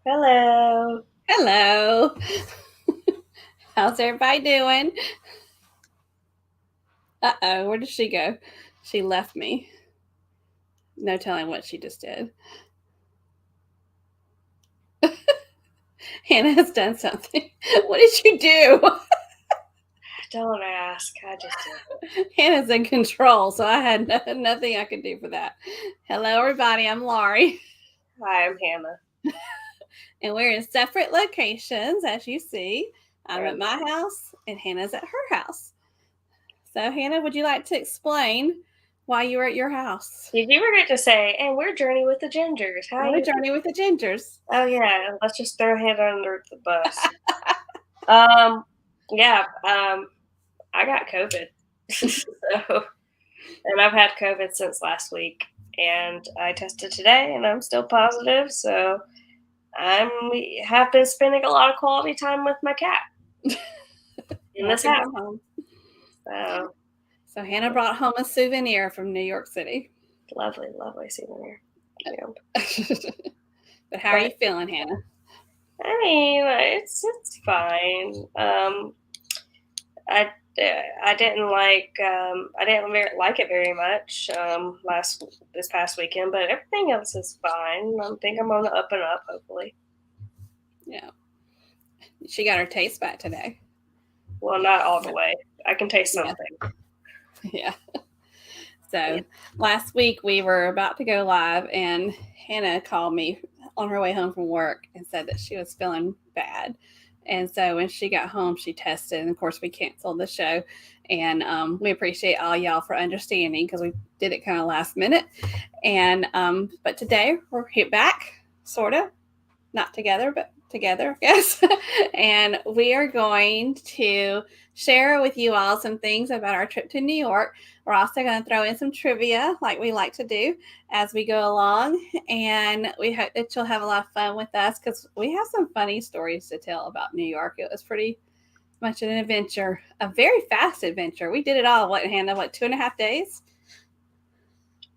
Hello. Hello. How's everybody doing? Uh-oh, where did she go? She left me. No telling what she just did. Hannah has done something. What did you do? Don't ask. I just did it. Hannah's in control, so I had nothing I could do for that. Hello, everybody. I'm Laurie. Hi, I'm Hannah. And we're in separate locations, as you see. I'm at my house, and Hannah's at her house. So, Hannah, would you like to explain why you were at your house? Did you forget to say, and we're Journey with the Gingers? We're Journey with the Gingers. Oh, yeah. Let's just throw Hannah under the bus. I got COVID. And I've had COVID since last week. And I tested today, and I'm still positive. So I have been spending a lot of quality time with my cat in this house. So Hannah brought home a souvenir from New York City. Lovely, lovely souvenir. But how are you feeling, Hannah? I mean, it's fine. I didn't like it very much this past weekend, but everything else is fine. I think I'm on the up and up, hopefully. Yeah. She got her taste back today. Well, not all the way. I can taste something. Yeah. So last week we were about to go live, and Hannah called me on her way home from work and said that she was feeling bad. And so when she got home, she tested, and of course we canceled the show. And we appreciate all y'all for understanding because we did it kind of last minute. And but today we're back, sort of, not together, but together, yes. And we are going to share with you all some things about our trip to New York. We're also going to throw in some trivia like we like to do as we go along. And we hope that you'll have a lot of fun with us because we have some funny stories to tell about New York. It was pretty much an adventure, a very fast adventure. We did it all, Hannah, 2.5 days?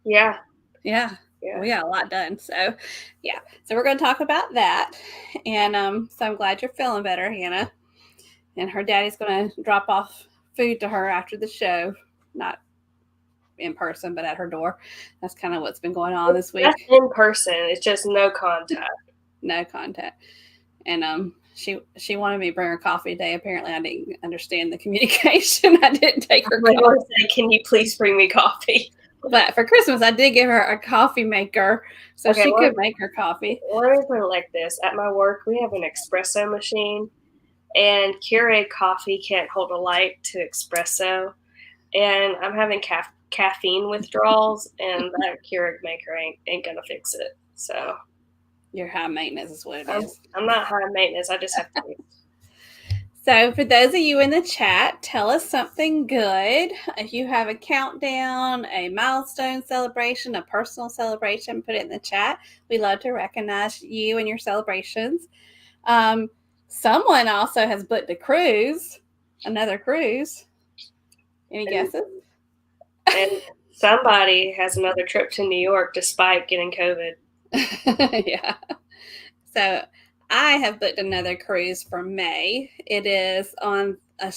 Yeah. Yeah. We got a lot done. So, yeah. So we're going to talk about that. And so I'm glad you're feeling better, Hannah. And her daddy's going to drop off food to her after the show. Not in person, but at her door. That's kind of what's been going on this week. That's in person. It's just no contact. No contact. And she wanted me to bring her coffee today. Apparently, I didn't understand the communication. I didn't take her coffee. I said, "Can you please bring me coffee?" But for Christmas, I did give her a coffee maker so she could make her coffee. Let me put it like this. At my work, we have an espresso machine, and Keurig coffee can't hold a light to espresso. And I'm having caffeine withdrawals, and that Keurig maker ain't going to fix it. So you're high maintenance is what it is. I'm not high maintenance. I just have to. So for those of you in the chat, tell us something good. If you have a countdown, a milestone celebration, a personal celebration, put it in the chat. We love to recognize you and your celebrations. Someone also has booked a cruise, another cruise. Any guesses? And somebody has another trip to New York despite getting COVID. Yeah. So I have booked another cruise for May. It is on a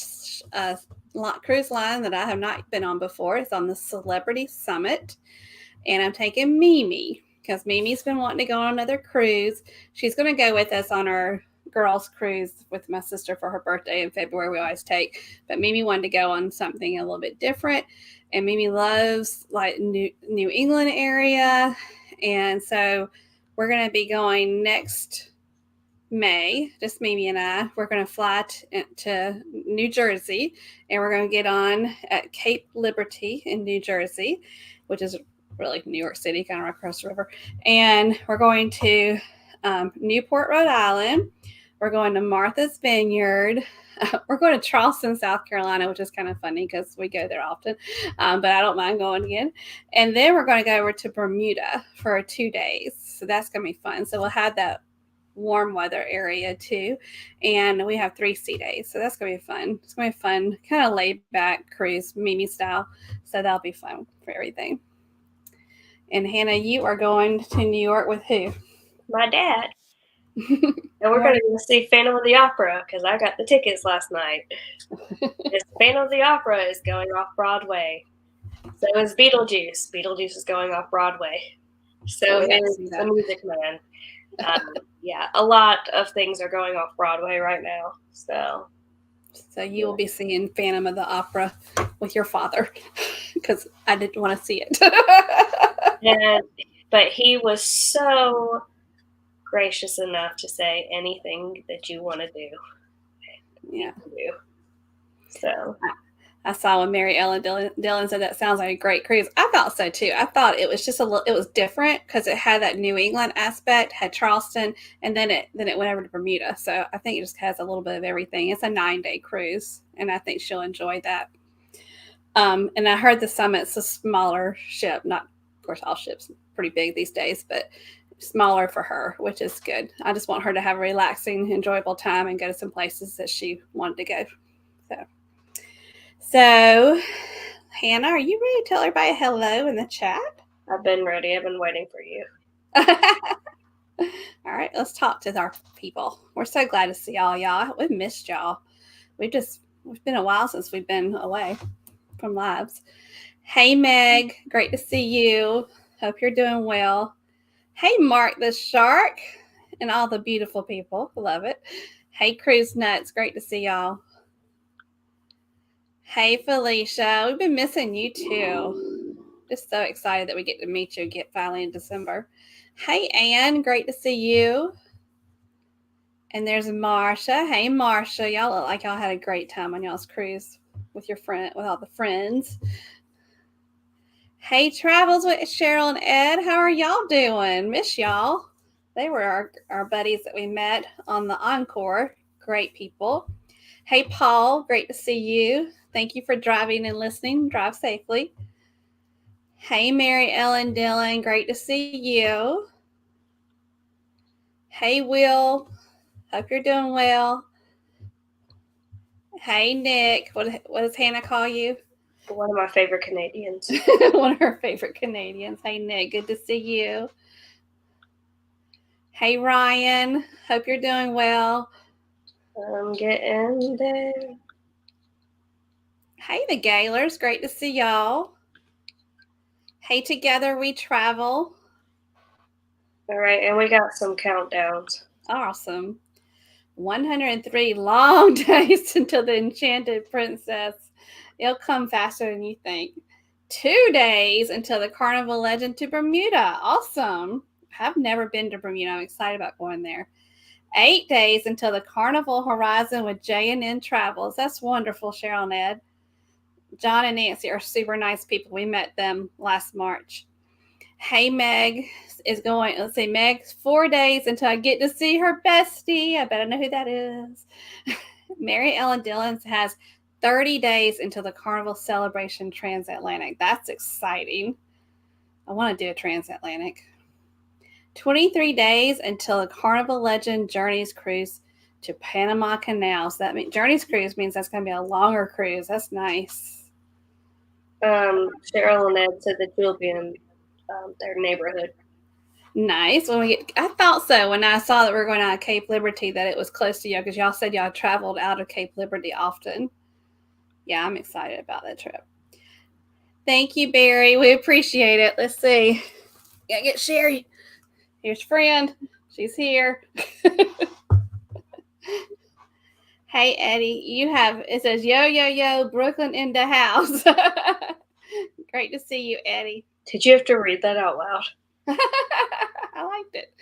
cruise line that I have not been on before. It's on the Celebrity Summit. And I'm taking Mimi because Mimi's been wanting to go on another cruise. She's going to go with us on our girls' cruise with my sister for her birthday in February. We always take. But Mimi wanted to go on something a little bit different. And Mimi loves like New England area. And so we're going to be going next May, just Mimi and I. We're going to fly to New Jersey, and we're going to get on at Cape Liberty in New Jersey, which is really New York City, kind of across the river. And we're going to Newport, Rhode Island. We're going to Martha's Vineyard. We're going to Charleston, South Carolina, which is kind of funny because we go there often, but I don't mind going again. And then we're going to go over to Bermuda for 2 days. So that's going to be fun. So we'll have that warm weather area too. And we have 3 sea days. So that's going to be fun. It's going to be fun, kind of laid back cruise, Mimi style. So that'll be fun for everything. And Hannah, you are going to New York with who? My dad. And we're going to go see Phantom of the Opera because I got the tickets last night. Phantom of the Opera is going off Broadway. So is Beetlejuice. Beetlejuice is going off Broadway. So is The Music Man. Yeah, a lot of things are going off Broadway right now. So you will be seeing Phantom of the Opera with your father because I didn't want to see it. But he was so gracious enough to say anything that you want to do. Yeah. So I saw when Mary Ellen Dillon said that sounds like a great cruise. I thought so too. I thought it was just it was different because it had that New England aspect, had Charleston, and then it went over to Bermuda. So I think it just has a little bit of everything. It's a 9-day cruise, and I think she'll enjoy that. And I heard the Summit's a smaller ship. Not, of course, all ships are pretty big these days, but smaller for her, which is good. I just want her to have a relaxing, enjoyable time and go to some places that she wanted to go. So, Hannah, are you ready to tell everybody hello in the chat? I've been ready. I've been waiting for you. All right, let's talk to our people. We're so glad to see y'all. We've missed y'all. It's been a while since we've been away from lives. Hey, Meg, great to see you. Hope you're doing well. Hey, Mark the Shark and all the beautiful people. Love it. Hey, Cruise Nuts, great to see y'all. Hey, Felicia. We've been missing you too. Just so excited that we get to meet you finally in December. Hey, Ann. Great to see you. And there's Marsha. Hey, Marsha. Y'all look like y'all had a great time on y'all's cruise with all the friends. Hey, Travels with Cheryl and Ed. How are y'all doing? Miss y'all. They were our buddies that we met on the Encore. Great people. Hey, Paul. Great to see you. Thank you for driving and listening. Drive safely. Hey, Mary Ellen Dillon. Great to see you. Hey, Will. Hope you're doing well. Hey, Nick. What does Hannah call you? One of my favorite Canadians. One of her favorite Canadians. Hey, Nick. Good to see you. Hey, Ryan. Hope you're doing well. I'm getting there. Hey, the Gaylors. Great to see y'all. Hey, Together We Travel. All right, and we got some countdowns. Awesome. 103 long days until the Enchanted Princess. It'll come faster than you think. 2 days until the Carnival Legend to Bermuda. Awesome. I've never been to Bermuda. I'm excited about going there. 8 days until the Carnival Horizon with J&N Travels. That's wonderful, Cheryl and Ed. John and Nancy are super nice people. We met them last March. Hey, Meg is going. Let's see, Meg's 4 days until I get to see her bestie. I bet I know who that is. Mary Ellen Dillon has 30 days until the Carnival Celebration Transatlantic. That's exciting. I want to do a transatlantic. 23 days until the Carnival Legend Journeys Cruise to Panama Canal. So that means Journeys Cruise means that's going to be a longer cruise. That's nice. Cheryl and Ed said that you'll be in their neighborhood. Nice. I thought so when I saw that we were going out of Cape Liberty that it was close to you because y'all said y'all traveled out of Cape Liberty often. Yeah, I'm excited about that trip. Thank you, Barry. We appreciate it. Let's see. Gotta get Sherry. Here's friend. She's here. Hey, Eddie. It says, yo, yo, yo, Brooklyn in the house. Great to see you, Eddie. Did you have to read that out loud? I liked it.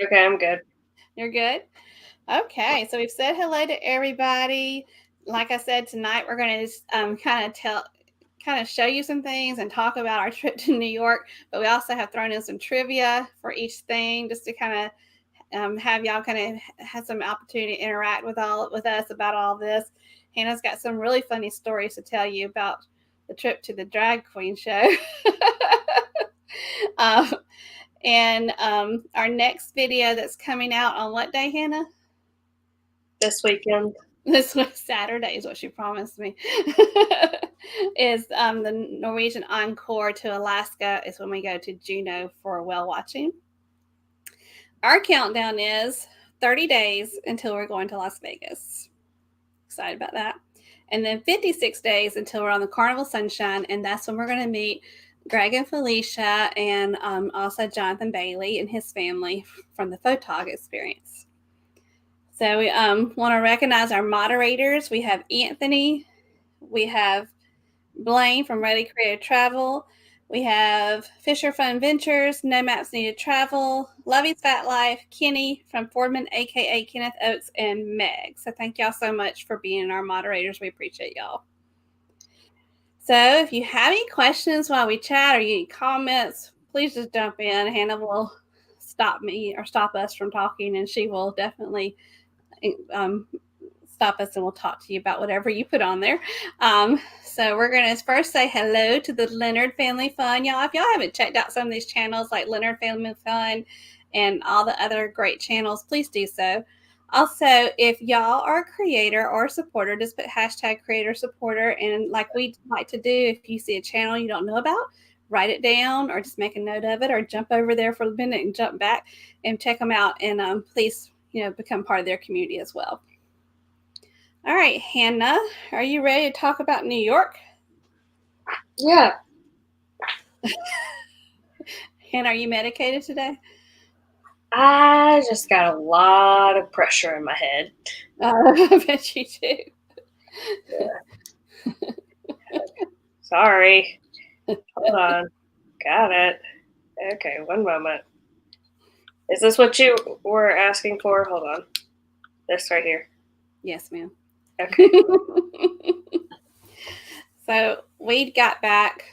Okay, I'm good. You're good? Okay, so we've said hello to everybody. Like I said, tonight we're going to just kind of show you some things and talk about our trip to New York. But we also have thrown in some trivia for each thing just to kind of have y'all kind of have some opportunity to interact with us about all this. Hannah's got some really funny stories to tell you about the trip to the drag queen show. um, and our next video that's coming out on what day, Hannah? This weekend. This was Saturday, is what she promised me. Is the Norwegian encore to Alaska is when we go to Juneau for whale watching. Our countdown is 30 days until we're going to Las Vegas. Excited about that. And then 56 days until we're on the Carnival Sunshine, and that's when we're going to meet Greg and Felicia, and also Jonathan Bailey and his family from the Photog experience. So we want to recognize our moderators. We have Anthony, we have Blaine from Ready Creative Travel, we have Fisher Fun Ventures, No Maps Needed Travel, Lovey's Fat Life, Kenny from Fordman, aka Kenneth Oates, and Meg. So thank y'all so much for being our moderators. We appreciate y'all. So if you have any questions while we chat or any comments, please just jump in. Hannah will stop me or stop us from talking, and she will definitely stop us and we'll talk to you about whatever you put on there. So we're going to first say hello to the Leonard Family Fun. Y'all, if y'all haven't checked out some of these channels like Leonard Family Fun and all the other great channels, please do so. Also, if y'all are a creator or a supporter, just put hashtag creator supporter. And like we like to do, if you see a channel you don't know about, write it down or just make a note of it, or jump over there for a minute and jump back and check them out. And please, become part of their community as well. All right, Hannah, are you ready to talk about New York? Yeah. Hannah, are you medicated today? I just got a lot of pressure in my head. I bet you do. Yeah. Sorry. Hold on. Got it. Okay, one moment. Is this what you were asking for? Hold on. This right here. Yes, ma'am. Okay. So we got back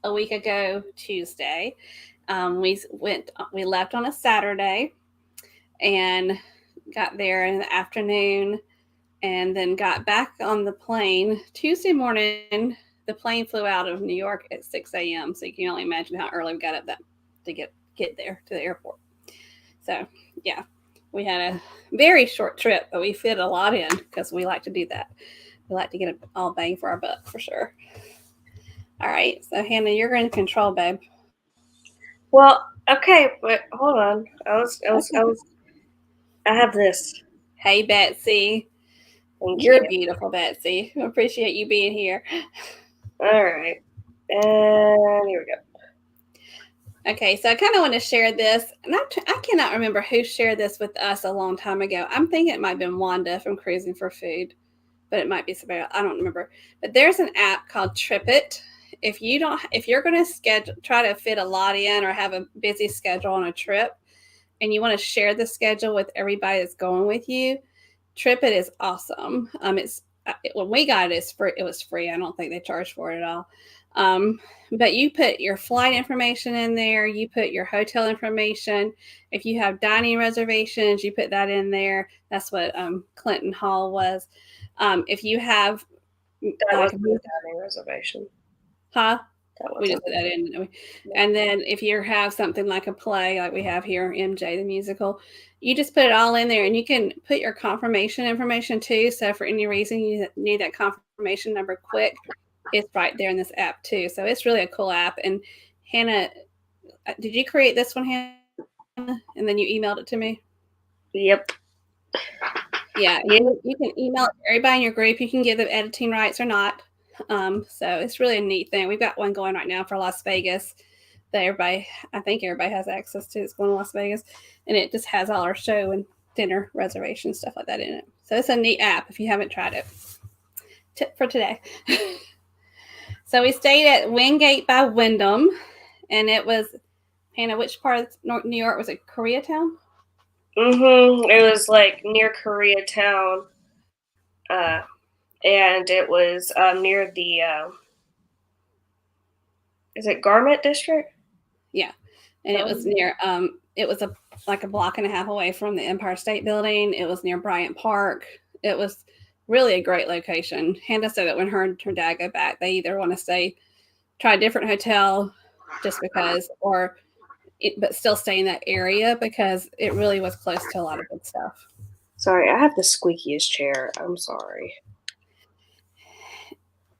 a week ago Tuesday. We left on a Saturday and got there in the afternoon, and then got back on the plane Tuesday morning. The plane flew out of New York at 6 a.m. So you can only imagine how early we got up to get there to the airport. So yeah, we had a very short trip, but we fit a lot in because we like to do that. We like to get it all bang for our buck for sure. All right, so Hannah, you're in control, babe. Well, okay, but hold on. I have this. Hey, Betsy. Thank You're you. beautiful, Betsy. I appreciate you being here. All right, and here we go. Okay, so I kind of want to share this, and I cannot remember who shared this with us a long time ago. I'm thinking it might have been Wanda from Cruising for Food, but it might be somebody else. I don't remember. But there's an app called TripIt. If you're going to try to fit a lot in or have a busy schedule on a trip, and you want to share the schedule with everybody that's going with you, TripIt is awesome. When we got it, it was free. I don't think they charged for it at all. But you put your flight information in there, you put your hotel information. If you have dining reservations, you put that in there. That's what Clinton Hall was. If you have That was the dining reservation. Huh? We just put that in, didn't we? Yeah. And then if you have something like a play, like we have here, MJ the musical, you just put it all in there, and you can put your confirmation information too. So for any reason you need that confirmation number quick, it's right there in this app too. So it's really a cool app. And Hannah, did you create this one, Hannah? And then you emailed it to me? Yep. Yeah, you can email it to everybody in your group. You can give them editing rights or not. So it's really a neat thing. We've got one going right now for Las Vegas that I think everybody has access to. It's going to Las Vegas, and it just has all our show and dinner reservations, stuff like that in it. So it's a neat app if you haven't tried it. Tip for today. So we stayed at Wingate by Wyndham, and it was, Hannah, which part of New York was it? Koreatown? It was like near Koreatown. And it was near the is it Garment District? Yeah, and it was near it was like a block and a half away from the Empire State Building. It was near Bryant Park. It was really a great location. Hannah said that when her and her dad go back, they either want to try a different hotel just because, but still stay in that area because it really was close to a lot of good stuff. Sorry, I have the squeakiest chair. I'm sorry.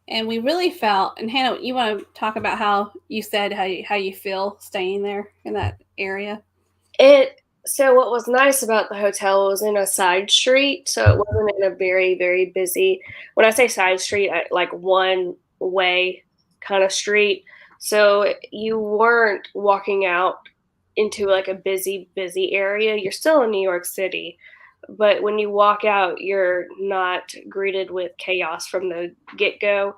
And we really felt, and Hannah, you want to talk about how you said how you feel staying there in that area? So what was nice about the hotel was in a side street, so it wasn't in a very, very busy. When I say side street, like one way kind of street. So you weren't walking out into like a busy, busy area. You're still in New York City, but when you walk out, you're not greeted with chaos from the get-go.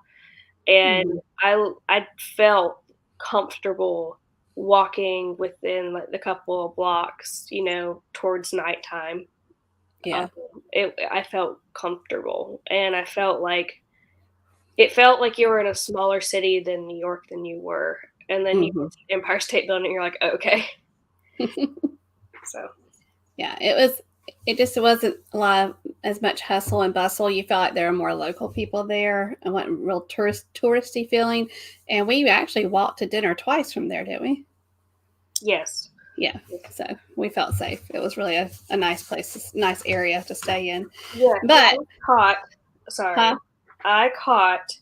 And I felt comfortable walking within like the couple of blocks, towards nighttime. Yeah. I felt comfortable, and it felt like you were in a smaller city than New York than you were. And then you went to the Empire State Building, you're like, okay. So yeah, it just wasn't a lot of as much hustle and bustle. You felt like there were more local people there and wasn't real touristy feeling. And we actually walked to dinner twice from there, didn't we? yes. Yeah. So we felt safe. It was really a nice place, nice area to stay in. Yeah. But I caught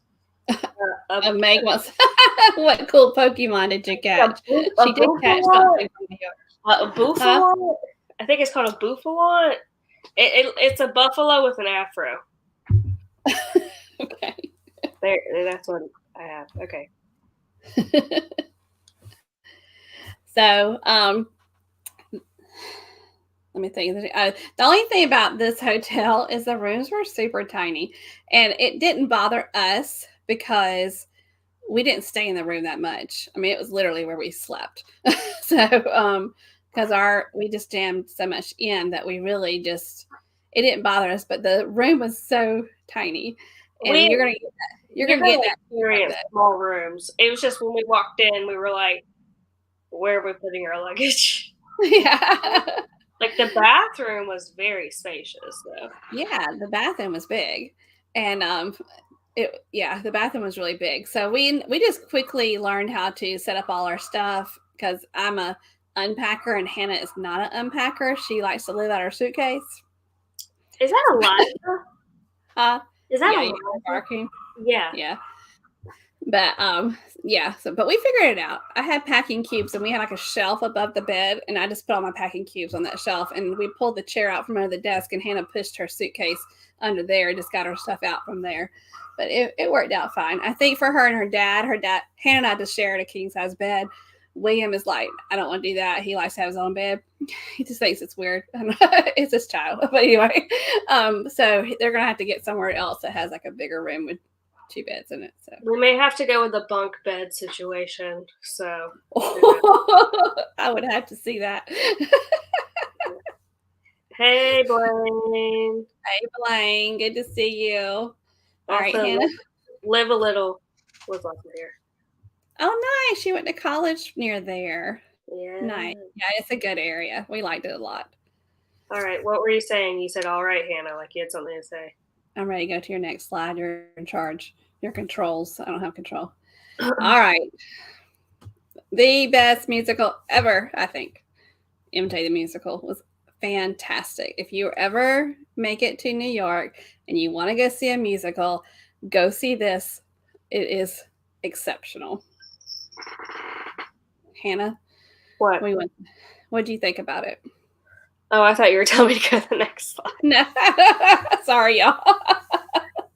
a Meg was what cool Pokemon did you catch? She did catch something from New York. A buffalo? I think it's called a buffalo. It's a buffalo with an afro. Okay. That's what I have. Okay. So, let me think. The only thing about this hotel is the rooms were super tiny, and it didn't bother us because we didn't stay in the room that much. I mean, it was literally where we slept. So, because we just jammed so much in that we really it didn't bother us. But the room was so tiny, and you're gonna get that experience small rooms. It was just when we walked in, we were like, where are we putting our luggage? Yeah. Like the bathroom was very spacious, though. Yeah, the bathroom was big, and the bathroom was really big. So we just quickly learned how to set up all our stuff because I'm a unpacker and Hannah is not an unpacker. She likes to live out her suitcase. Is that a lie? Is that a lie? Barking? Yeah. Yeah. But but we figured it out. I had packing cubes and we had like a shelf above the bed, and I just put all my packing cubes on that shelf, and we pulled the chair out from under the desk, and Hannah pushed her suitcase under there and just got her stuff out from there. But it worked out fine. I think for her and her dad, Hannah and I just shared a king size bed. William is like, I don't want to do that. He likes to have his own bed. He just thinks it's weird. It's his child. But anyway, so they're gonna have to get somewhere else that has like a bigger room with 2 beds in it. So we may have to go with a bunk bed situation. So I would have to see that. Hey, Blaine. Hey, Blaine. Good to see you. All right, Hannah. Live a Little was over here. Oh, nice. She went to college near there. Yeah. Nice. Yeah, it's a good area. We liked it a lot. All right. What were you saying? You said, all right, Hannah, like you had something to say. I'm ready to go to your next slide. You're in charge. Your controls. I don't have control. All right. The best musical ever, I think. Imitate the Musical was fantastic. If you ever make it to New York and you want to go see a musical, go see this. It is exceptional. Hannah? What? What do you think about it? Oh, I thought you were telling me to go to the next slide. No. Sorry, y'all.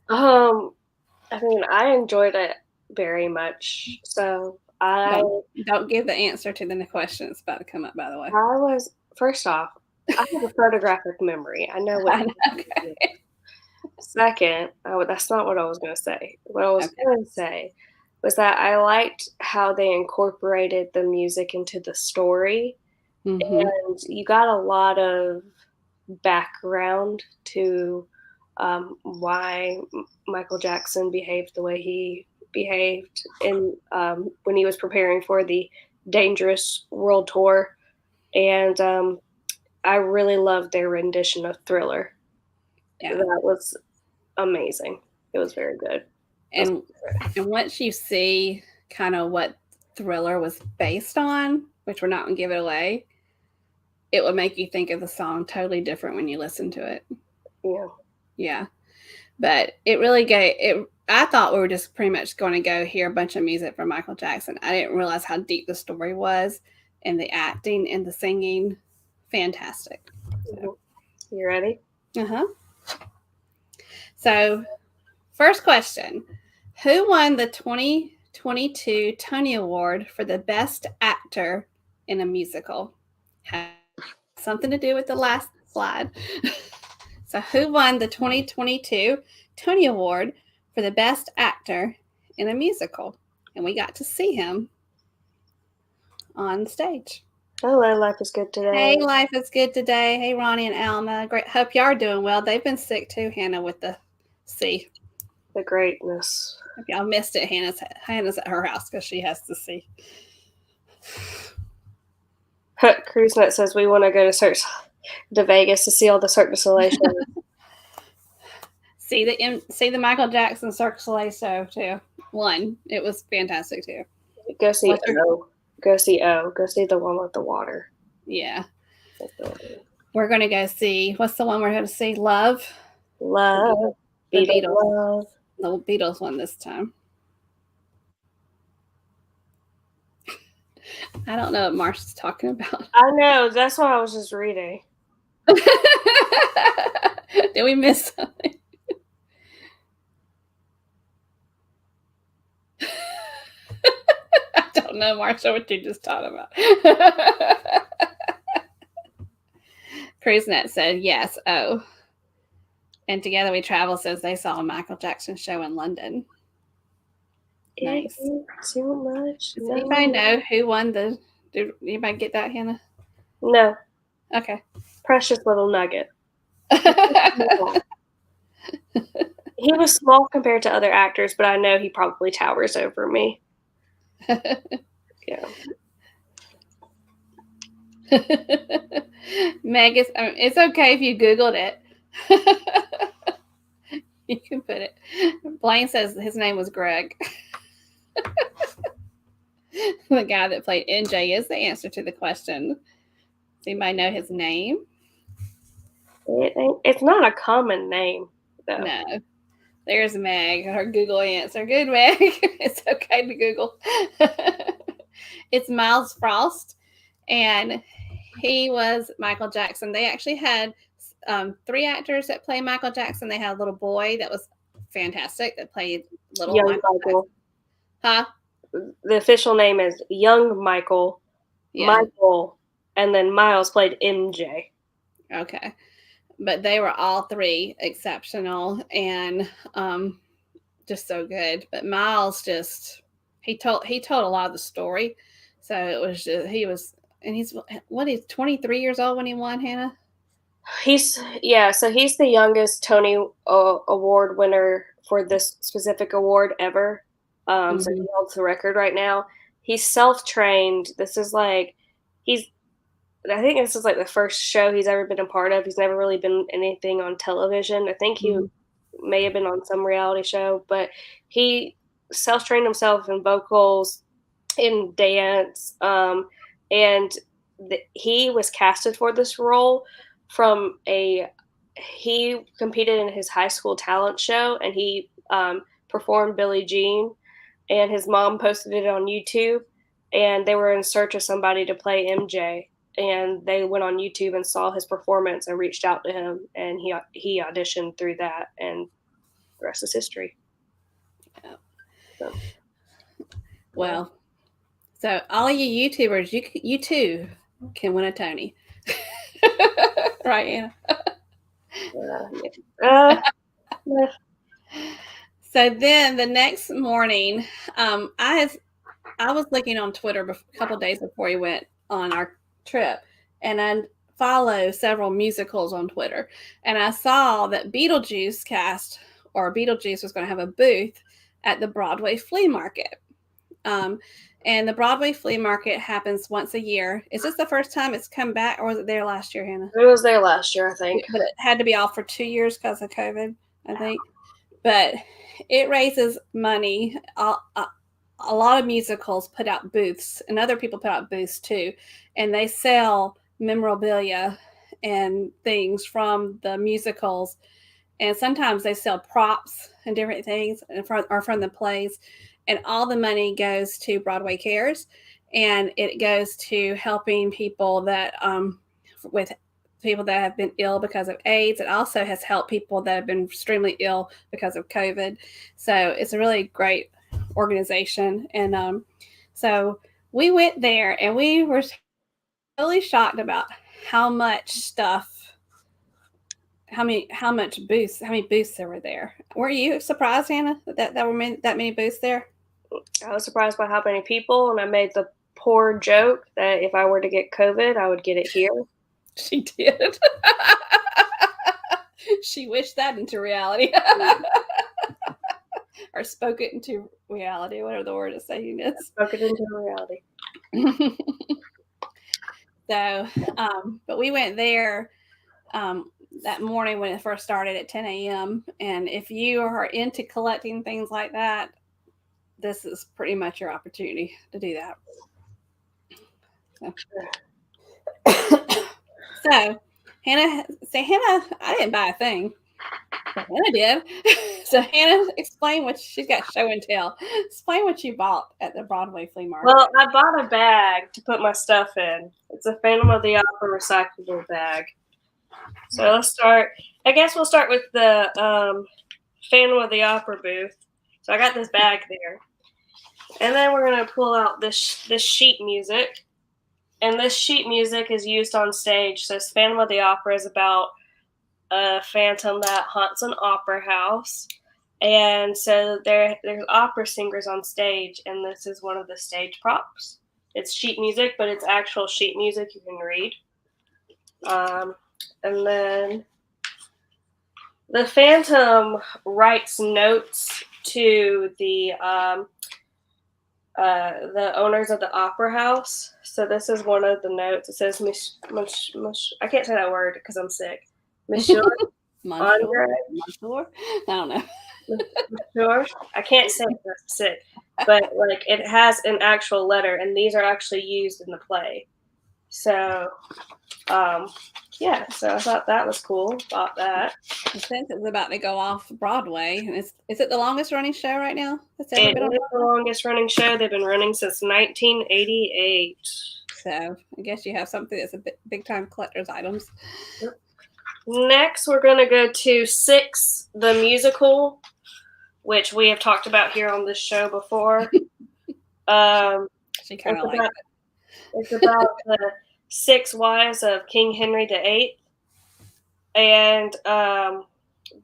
I mean, I enjoyed it very much. So don't give the answer to the question that's about to come up, by the way. First off, I have a photographic memory. I know what. Okay. Second, that's not what I was going to say. What I was going to say was that I liked how they incorporated the music into the story. Mm-hmm. And you got a lot of background to why Michael Jackson behaved the way he behaved when he was preparing for the Dangerous World Tour. and I really loved their rendition of Thriller. Yeah. That was amazing. It was very good. And once you see kind of what Thriller was based on, which we're not going to give it away, it would make you think of the song totally different when you listen to it. Yeah. Yeah. But it really gave it. I thought we were just pretty much going to go hear a bunch of music from Michael Jackson. I didn't realize how deep the story was, and the acting and the singing, fantastic. So. You ready? Uh-huh. So, first question. Who won the 2022 Tony Award for the Best Actor in a Musical? Has something to do with the last slide. So, who won the 2022 Tony Award for the Best Actor in a Musical? And we got to see him on stage. Hello, Life is Good Today. Hey, Life is Good Today. Hey, Ronnie and Alma. Great. Hope y'all are doing well. They've been sick too, Hannah, with the C. The greatness. If y'all missed it, Hannah's at her house because she has to see. CruiseNet says we want to go to Vegas to see all the Cirque du Soleil shows. see the Michael Jackson Cirque du Soleil show too. It was fantastic too. Go see O. Go see O. Go see the one with the water. Yeah. We're going to go see, what's the one we're going to see? Love. The Beatles. Love. The Beatles one this time. I don't know what Marcia's talking about. I know. That's what I was just reading. Did we miss something? I don't know, Marcia, what you just talked about. CruiseNet said yes. Oh. And Together We Travel says they saw a Michael Jackson show in London. Nice. Too much. Does anybody know who won the? Did anybody get that, Hannah? No. Okay. Precious little nugget. He was small compared to other actors, but I know he probably towers over me. Yeah. Meg, it's okay if you Googled it. You can put it. Blaine says his name was Greg. The guy that played MJ is the answer to the question. Does anybody know his name? It's not a common name, though. No. There's Meg, her Google answer. Good, Meg. It's okay to Google. It's Miles Frost, and he was Michael Jackson. They actually had 3 actors that play Michael Jackson. They had a little boy that was fantastic that played little Young Michael. Huh? The official name is Young Michael. Yeah. Michael, and then Miles played MJ. Okay. But they were all 3 exceptional and just so good. But Miles he told a lot of the story. So it was just, he's 23 years old when he won, Hannah? So he's the youngest Tony Award winner for this specific award ever. So he holds the record right now. He's self-trained. I think this is like the first show he's ever been a part of. He's never really been anything on television. I think he may have been on some reality show, but he self-trained himself in vocals, in dance, and he was casted for this role from he competed in his high school talent show, and he performed Billie Jean, and his mom posted it on YouTube, and they were in search of somebody to play MJ. And they went on YouTube and saw his performance and reached out to him, and he auditioned through that, and the rest is history. Yeah. So all of you YouTubers, you too can win a Tony. Right, Anna? So then the next morning, I was looking on Twitter a couple of days before we went on our trip, and I follow several musicals on Twitter, and I saw that Beetlejuice was going to have a booth at the Broadway flea market, and And the Broadway flea market happens once a year. Is this the first time it's come back, or was it there last year, Hannah? It was there last year, I think. But it had to be off for 2 years because of COVID, I think. But it raises money. A lot of musicals put out booths, and other people put out booths too, and they sell memorabilia and things from the musicals, and sometimes they sell props and different things or from the plays, and all the money goes to Broadway Cares, and it goes to helping people that with people that have been ill because of AIDS. It also has helped people that have been extremely ill because of COVID. So it's a really great organization. And so we went there, and we were really shocked about how much stuff, how many booths there were there. Were you surprised, Hannah, that there were that many booths there? I was surprised by how many people, and I made the poor joke that if I were to get COVID, I would get it here. She did. She wished that into reality. Or spoke it into reality, whatever the word is saying is. Spoke it into reality. So, but we went there that morning when it first started at 10 a.m. And if you are into collecting things like that, this is pretty much your opportunity to do that. So Hannah, I didn't buy a thing. But Hannah did. So Hannah, explain what she's got show and tell. Explain what you bought at the Broadway flea market. Well, I bought a bag to put my stuff in. It's a Phantom of the Opera recyclable bag. So let's start. I guess we'll start with the Phantom of the Opera booth. So I got this bag there. And then we're going to pull out this sheet music. And this sheet music is used on stage. So Phantom of the Opera is about a phantom that haunts an opera house. And so there's opera singers on stage, and this is one of the stage props. It's sheet music, but it's actual sheet music you can read. And then the Phantom writes notes to the owners of the opera house. So this is one of the notes. It says, I can't say that word because I'm sick. Monsieur Andre. Monsieur? I don't know. Monsieur? I can't say it because I'm sick. But like it has an actual letter, and these are actually used in the play. So yeah, so I thought that was cool. Bought that. Since it's about to go off Broadway, is it the longest running show right now? It is the longest running show. They've been running since 1988. So I guess you have something that's a big time collector's items. Next, we're going to go to Six, the musical, which we have talked about here on this show before. She kind of likes it. It's about the 6 wives of King Henry VIII. And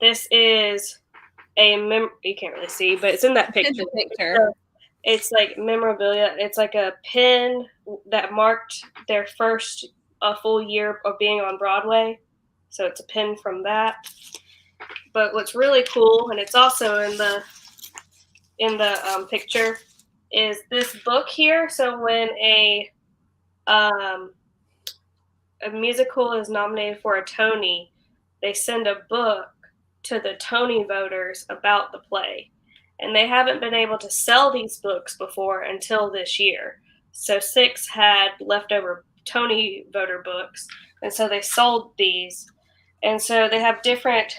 this is you can't really see, but it's in that picture. So it's like memorabilia. It's like a pin that marked their first full year of being on Broadway. So it's a pin from that. But what's really cool, and it's also in the picture, is this book here. So when a musical is nominated for a Tony, they send a book to the Tony voters about the play. And they haven't been able to sell these books before until this year. So Six had leftover Tony voter books, and so they sold these. And so they have different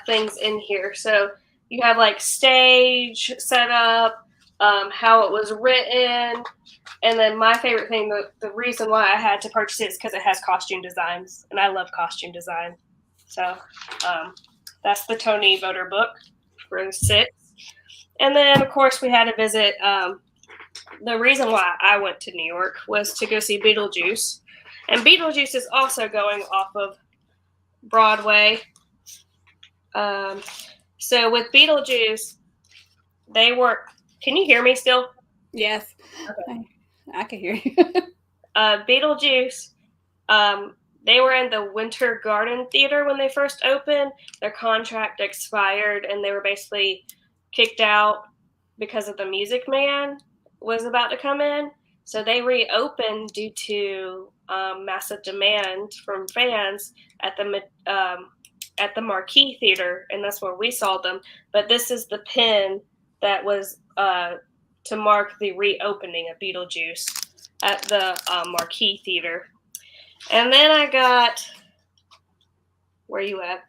things in here. So you have like stage setup, how it was written, and then my favorite thing, the reason why I had to purchase it is because it has costume designs, and I love costume design. So that's the Tony voter book for Six. And then, of course, we had to visit. The reason why I went to New York was to go see Beetlejuice. And Beetlejuice is also going off of Broadway. So with Beetlejuice, they were. Can you hear me still? Yes. Okay. I can hear you. Beetlejuice, they were in the Winter Garden Theater when they first opened. Their contract expired, and they were basically kicked out. because of the Music Man was about to come in. So they reopened due to massive demand from fans at the Marquee Theater, and that's where we saw them. But this is the pin that was to mark the reopening of Beetlejuice at the Marquee Theater. And then I got, where you at?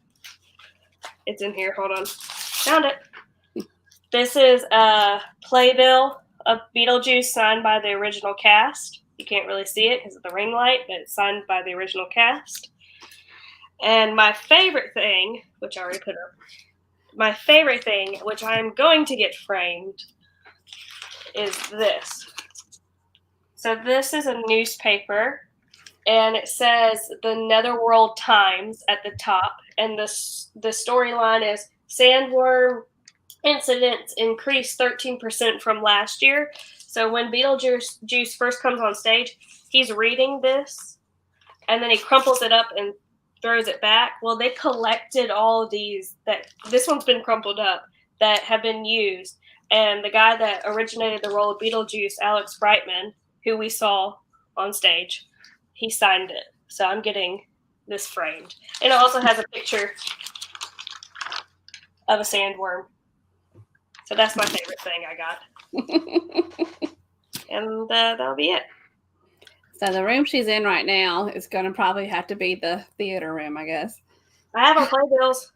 It's in here. Hold on. Found it. This is a playbill of Beetlejuice signed by the original cast. You can't really see it because of the ring light, but it's signed by the original cast. And my favorite thing, which I already put up, my favorite thing, which I'm going to get framed, is this. So this is a newspaper, and it says the Netherworld Times at the top, and the storyline is sandworm incidents increased 13% from last year. So when Beetlejuice first comes on stage, he's reading this, and then he crumples it up and throws it back. Well, they collected all of these, this one's been crumpled up, that have been used. And the guy that originated the role of Beetlejuice, Alex Brightman, who we saw on stage, he signed it. So I'm getting this framed. And it also has a picture of a sandworm. So that's my favorite thing I got. And that'll be it. So the room she's in right now is going to probably have to be the theater room, I guess. I have our playbills.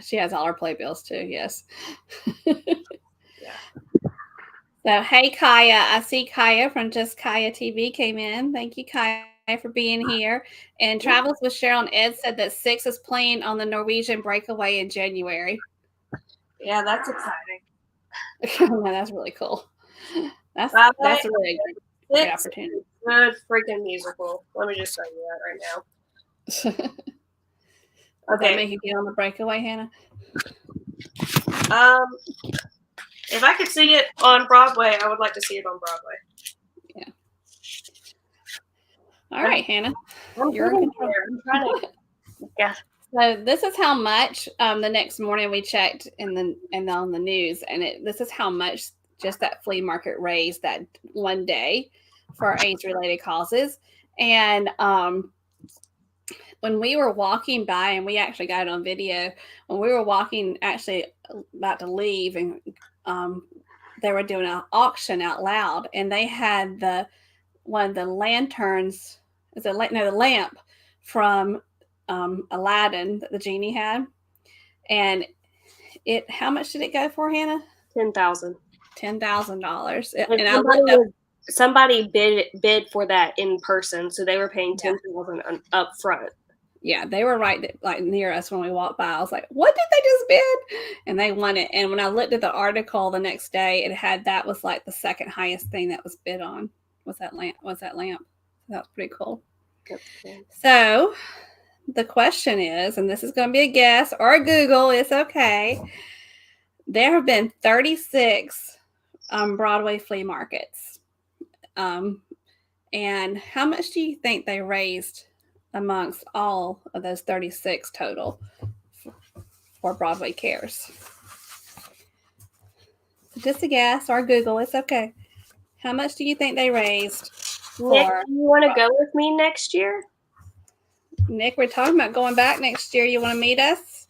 She has all her playbills too, yes. Yeah. So, hey, Kaya. I see Kaya from Just Kaya TV came in. Thank you, Kaya, for being here. And Travels with Cheryl and Ed said that Six is playing on the Norwegian Breakaway in January. Yeah, that's exciting. That's really cool. That's a really great opportunity. Good freaking musical. Let me just tell you that right now. Does that make you get on the Breakaway, Hannah? If I could see it on Broadway, I would like to see it on Broadway. Yeah. All right, Hannah. You're in control. I'm trying to. Yeah. So this is how much the next morning we checked on the news, and this is how much just that flea market raised that one day for AIDS-related causes. And when we were walking by, and we actually got it on video, when we were walking, actually about to leave, and they were doing an auction out loud, and they had the lanterns. The lamp from Aladdin that the genie had, and how much did it go for, Hannah? $10,000. $10,000. And I looked up. Somebody bid for that in person, so they were paying $10,000 up front. Yeah, they were right near us when we walked by. I was like, "What did they just bid?" And they won it. And when I looked at the article the next day, it had that was like the second highest thing that was bid on. Was that lamp? That was pretty cool. Okay. So the question is, and this is going to be a guess or a Google, it's okay. There have been 36 Broadway flea markets. And how much do you think they raised amongst all of those 36 total for Broadway Cares? Just a guess or a Google, it's okay. How much do you think they raised? Nick, do you want to go with me next year? Nick, we're talking about going back next year. You want to meet us?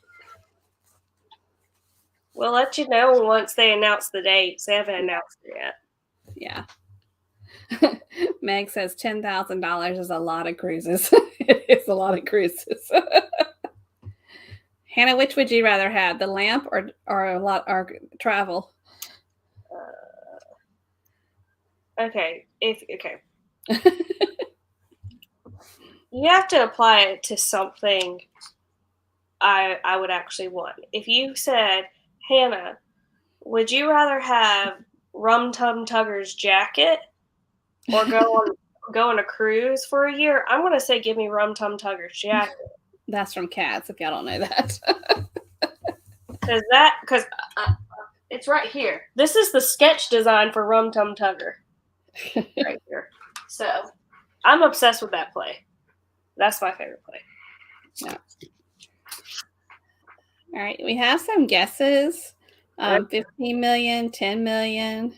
We'll let you know once they announce the dates. They haven't announced it yet. Yeah. Meg says $10,000 is a lot of cruises. It's a lot of cruises. Hannah, which would you rather have, the lamp or travel? Okay. You have to apply it to something I would actually want. If you said, Hannah, would you rather have Rum Tum Tugger's jacket or go on a cruise for a year? I'm going to say give me Rum Tum Tugger's jacket. That's from Cats, if y'all don't know that. Because it's right here. This is the sketch design for Rum Tum Tugger. Right here. So I'm obsessed with that play. That's my favorite play. Yeah. All right. We have some guesses. 15 million, 10 million.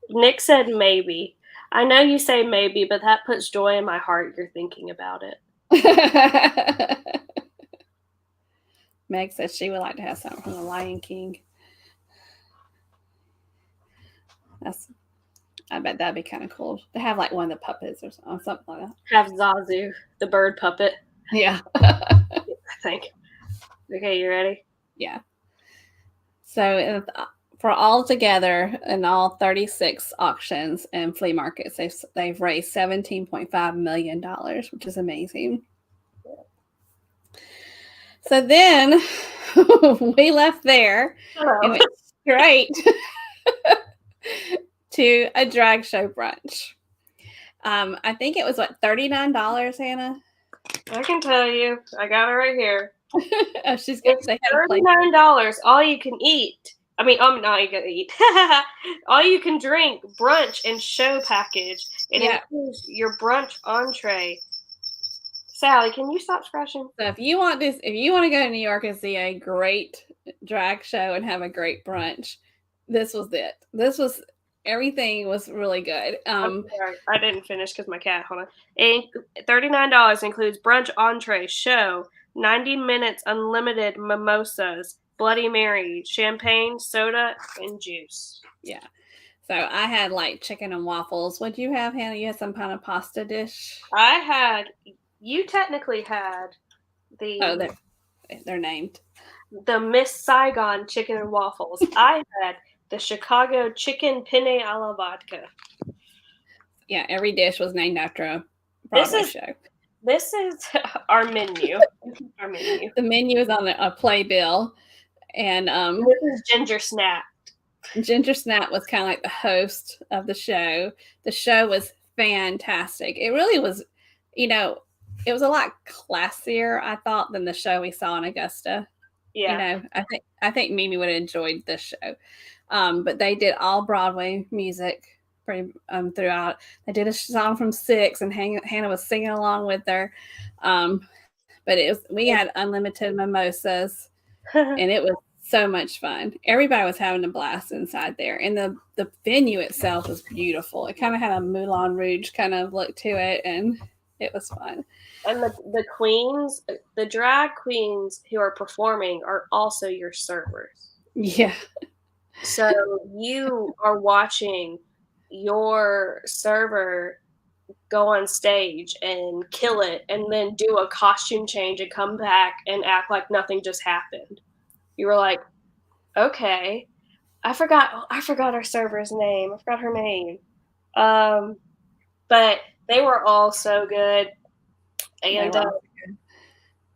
Nick said maybe. I know you say maybe, but that puts joy in my heart. You're thinking about it. Meg said she would like to have something from the Lion King. I bet that'd be kind of cool to have like one of the puppets or something like that. Have Zazu, the bird puppet. Yeah. I think. Okay, you ready? Yeah. So for all together in all 36 auctions and flea markets, they've raised $17.5 million, which is amazing. So then we left there and went straight to a drag show brunch. I think it was $39, Hannah? I can tell you. I got it right here. Oh, she's It's $39. All you can eat. I mean, not you can eat. All you can drink, brunch, and show package. It includes your brunch entree. Sally, can you stop scratching? So if you want to go to New York and see a great drag show and have a great brunch, this was it. Everything was really good. I'm sorry, I didn't finish because my cat. Hold on. $39 includes brunch entree, show, 90 minutes unlimited mimosas, Bloody Mary, champagne, soda, and juice. Yeah. So I had like chicken and waffles. What'd you have, Hannah? You had some kind of pasta dish? You technically had they're named. The Miss Saigon chicken and waffles. I had the Chicago chicken penne a la vodka. Yeah, every dish was named after a Broadway show. This is our menu. The menu is on a playbill. And this is Ginger Snap. Ginger Snap was kind of like the host of the show. The show was fantastic. It really was, it was a lot classier, I thought, than the show we saw in Augusta. Yeah. I think Mimi would have enjoyed this show. But they did all Broadway music throughout. They did a song from Six, and Hannah was singing along with her. But we had unlimited mimosas, and it was so much fun. Everybody was having a blast inside there, and the venue itself was beautiful. It kind of had a Moulin Rouge kind of look to it, and it was fun. And the queens, the drag queens who are performing are also your servers. Yeah. So you are watching your server go on stage and kill it, and then do a costume change and come back and act like nothing just happened. You were like, okay. I forgot our server's name. I forgot her name. But they were all so good. And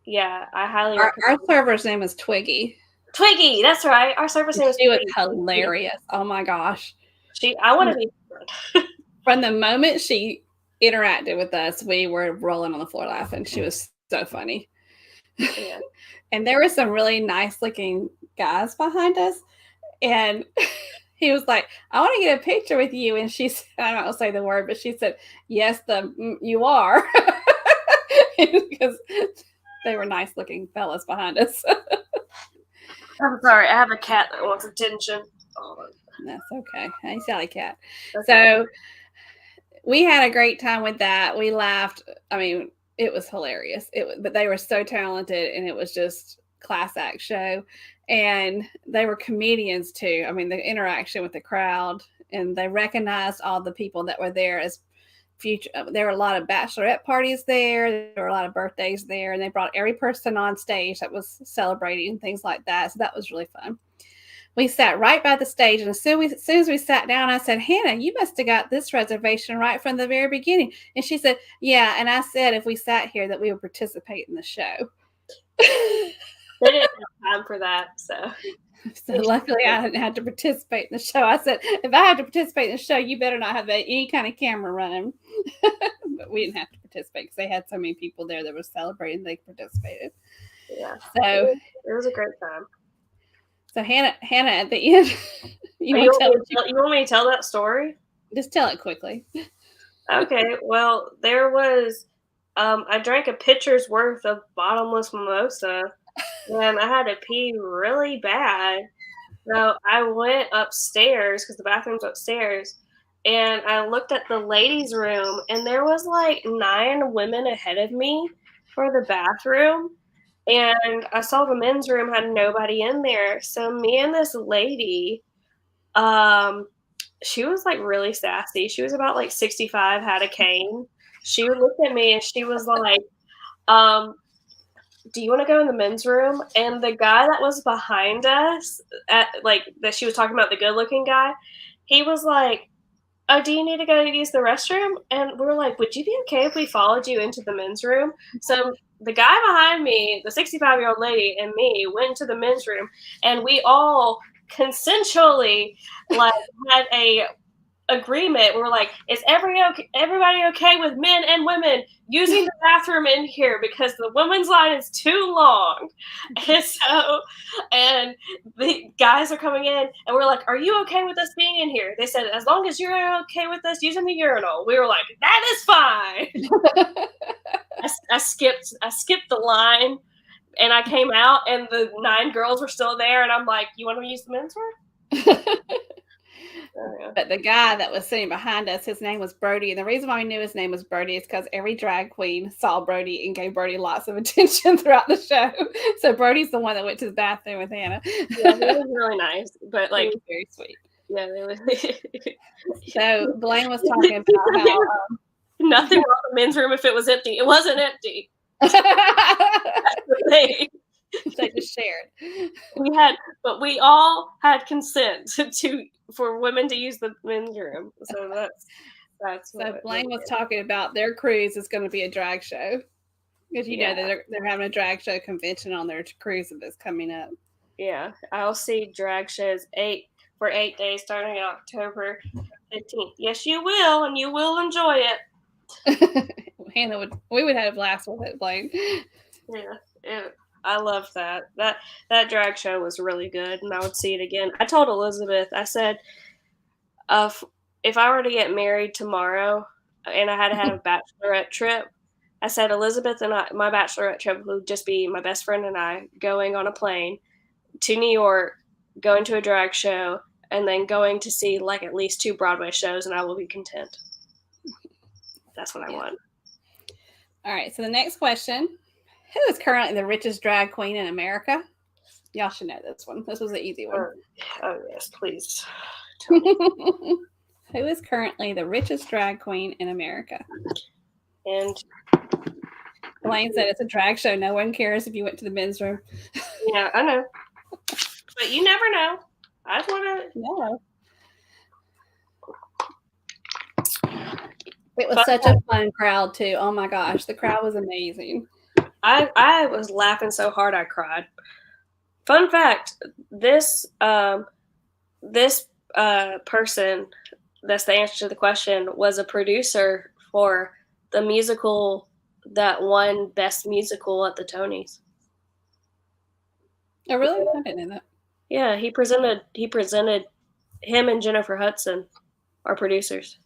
yeah, I highly recommend. Our server's name is Twiggy. Twiggy, that's right. Our server's name is Twiggy. She was hilarious. Oh my gosh. I want to be from the moment she interacted with us, we were rolling on the floor laughing. She was so funny. Yeah. And there were some really nice looking guys behind us. And he was like, I want to get a picture with you. And she said, I don't know say the word, but she said, yes, you are. Because they were nice looking fellas behind us. I'm sorry. I have a cat that wants attention. Oh. That's okay. Hey, Sally Cat. So we had a great time with that. We laughed. I mean, it was hilarious. But they were so talented, and it was just class act show. And they were comedians too. I mean, the interaction with the crowd, and they recognized all the people that were there as future. There were a lot of bachelorette parties there. There were a lot of birthdays there, and they brought every person on stage that was celebrating things like that. So that was really fun. We sat right by the stage, and as soon as we sat down, I said, Hannah, you must have got this reservation right from the very beginning. And she said, yeah. And I said, if we sat here, that we would participate in the show. They didn't have time for that, so luckily I didn't have to participate in the show. I said, if I have to participate in the show, you better not have any kind of camera running. But we didn't have to participate because they had so many people there that were celebrating. They participated. Yeah. So it was a great time. So Hannah, at the end, you want me to tell that story? Just tell it quickly. Okay. Well, there was, I drank a pitcher's worth of bottomless mimosa, and I had to pee really bad. So I went upstairs because the bathroom's upstairs, and I looked at the ladies' room, and there was like 9 women ahead of me for the bathroom. And I saw the men's room had nobody in there. So me and this lady, um, she was like really sassy. She was about like 65, had a cane. She looked at me and she was like, um, do you want to go in the men's room? And the guy that was behind us, at like that she was talking about, the good looking guy, he was like, oh, do you need to go use the restroom? And we were like, would you be okay if we followed you into the men's room? So the guy behind me, the 65-year-old lady, and me went into the men's room, and we all consensually like had a agreement. We were like, is everybody okay with men and women using the bathroom in here because the women's line is too long? And the guys are coming in, and we're like, are you okay with us being in here? They said, as long as you're okay with us using the urinal. We were like, that is fine. I skipped the line, and I came out, and the 9 girls were still there, and I'm like, you want to use the men's room? But the guy that was sitting behind us, his name was Brody. And the reason why we knew his name was Brody is because every drag queen saw Brody and gave Brody lots of attention throughout the show. So Brody's the one that went to the bathroom with Hannah. Yeah, he was really nice, but like, he was very sweet. Yeah, they was. So Blaine was talking about how nothing wrong with the men's room if it was empty. It wasn't empty. They just shared. But we all had consent for women to use the men's room. So that's. So Blaine was talking about their cruise is going to be a drag show, because you know that they're having a drag show convention on their cruise that's coming up. Yeah, I'll see drag shows 8 days starting in October 15th. Yes, you will, and you will enjoy it. Hannah we would have a blast with it, Blaine. Yeah, I love that. That drag show was really good, and I would see it again. I told Elizabeth, I said, if I were to get married tomorrow and I had to have a bachelorette trip, I said Elizabeth and my bachelorette trip would just be my best friend and I going on a plane to New York, going to a drag show, and then going to see like at least 2 Broadway shows, and I will be content. That's what I want. All right, so the next question. Who is currently the richest drag queen in America? Y'all should know this one. This was an easy one. Oh yes, please. Who is currently the richest drag queen in America? And Blaine said it's a drag show. No one cares if you went to the men's room. Yeah, I know. But you never know. I just want to know. It was such a fun crowd too. Oh my gosh, the crowd was amazing. I was laughing so hard I cried. Fun fact: this person that's the answer to the question was a producer for the musical that won Best Musical at the Tonys. Oh really? I didn't know that. Yeah, he presented him and Jennifer Hudson are producers.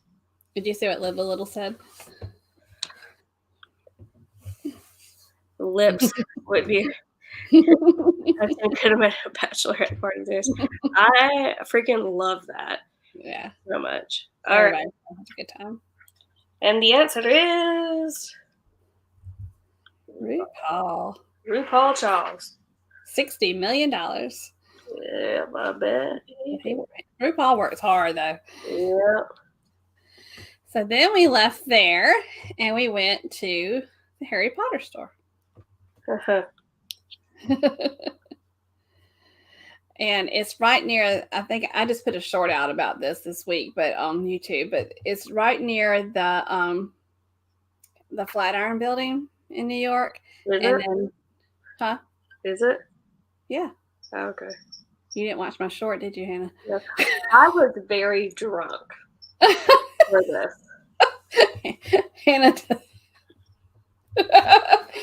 Did you see what Live a Little said? Lips would be. I think could have been a bachelorette party. I freaking love that. Yeah, so much. All right, have a good time. And the answer is RuPaul. RuPaul Charles. $60 million. Yeah, I bet. RuPaul works hard though. Yeah. So then we left there and we went to the Harry Potter store. And it's right near, I think I just put a short out about this week, but on YouTube, but it's right near the Flatiron Building in New York. Is and it? Then, huh? Is it? Yeah. Oh, okay. You didn't watch my short, did you, Hannah? Yeah. I was very drunk for this. Hannah.